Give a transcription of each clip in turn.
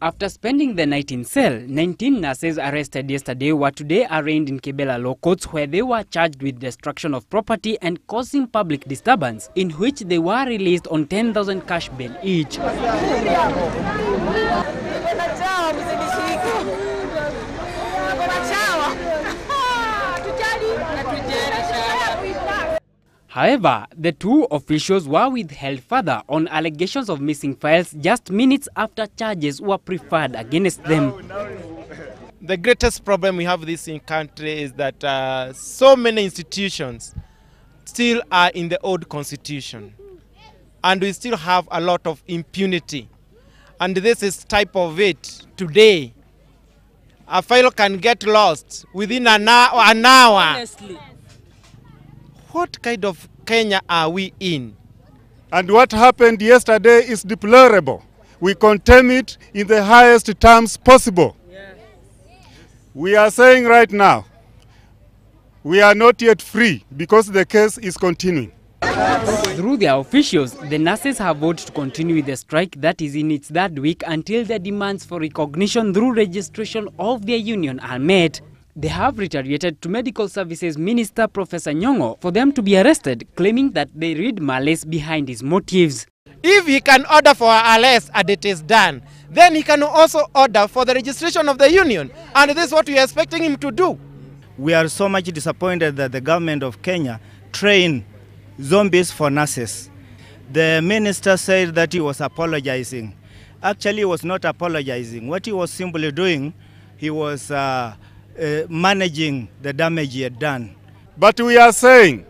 After spending the night in cell, 19 nurses arrested yesterday were today arraigned in Kibera law courts, where they were charged with destruction of property and causing public disturbance, in which they were released on 10,000 cash bail each. However, the two officials were withheld further on allegations of missing files just minutes after charges were preferred against them. The greatest problem we have in country is that so many institutions still are in the old constitution, and we still have a lot of impunity. And this is type of it. Today, a file can get lost within an hour. Honestly. What kind of Kenya are we in? And what happened yesterday is deplorable. We condemn it in the highest terms possible. Yeah. We are saying right now, we are not yet free because the case is continuing. Through their officials, the nurses have vowed to continue with the strike that is in its third week until their demands for recognition through registration of their union are met. They have retaliated to Medical Services Minister Professor Nyong'o for them to be arrested, claiming that they read malice behind his motives. If he can order for arrest and it is done, then he can also order for the registration of the union. And this is what we are expecting him to do. We are so much disappointed that the government of Kenya trained zombies for nurses. The minister said that he was apologizing. Actually, he was not apologizing. What he was simply doing, he was managing the damage he had done. But we are saying,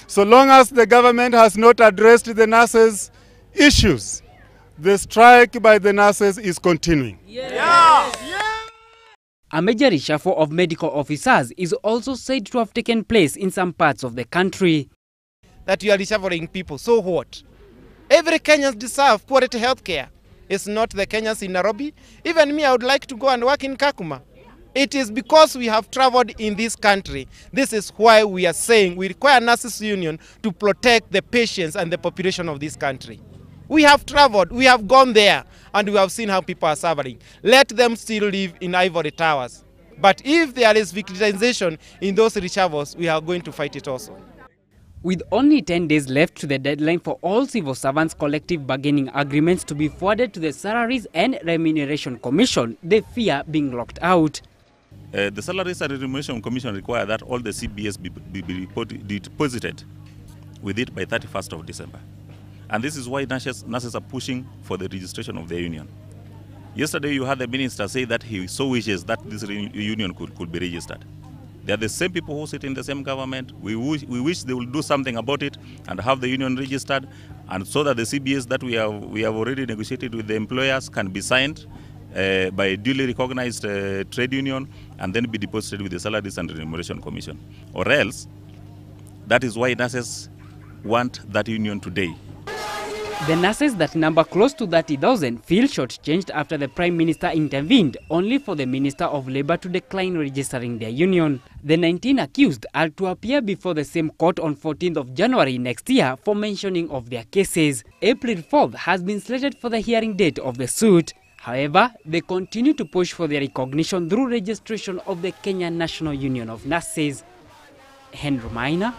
so long as the government has not addressed the nurses' issues, the strike by the nurses is continuing. Yes. Yeah. Yeah. A major reshuffle of medical officers is also said to have taken place in some parts of the country. That you are reshuffling people, so what? Every Kenyan deserves quality health care. It's not the Kenyans in Nairobi. Even me, I would like to go and work in Kakuma. It is because we have traveled in this country. This is why we are saying we require nurses union to protect the patients and the population of this country. We have traveled, we have gone there, and we have seen how people are suffering. Let them still live in ivory towers. But if there is victimization in those reshuffles, we are going to fight it also. With only 10 days left to the deadline for all civil servants' collective bargaining agreements to be forwarded to the Salaries and Remuneration Commission, they fear being locked out. The Salaries and Remuneration Commission require that all the CBS be deposited with it by 31st of December. And this is why nurses are pushing for the registration of their union. Yesterday you heard the minister say that he so wishes that this union could be registered. They are the same people who sit in the same government. We wish they will do something about it and have the union registered, and so that the CBS that we have already negotiated with the employers can be signed by a duly recognized trade union and then be deposited with the Salaries and Remuneration Commission. Or else, that is why nurses want that union today. The nurses that number close to 30,000 feel shortchanged after the Prime Minister intervened, only for the Minister of Labour to decline registering their union. The 19 accused are to appear before the same court on 14th of January next year for mentioning of their cases. April 4th has been slated for the hearing date of the suit. However, they continue to push for their recognition through registration of the Kenya National Union of Nurses. Henry Maina,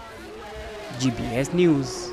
GBS News.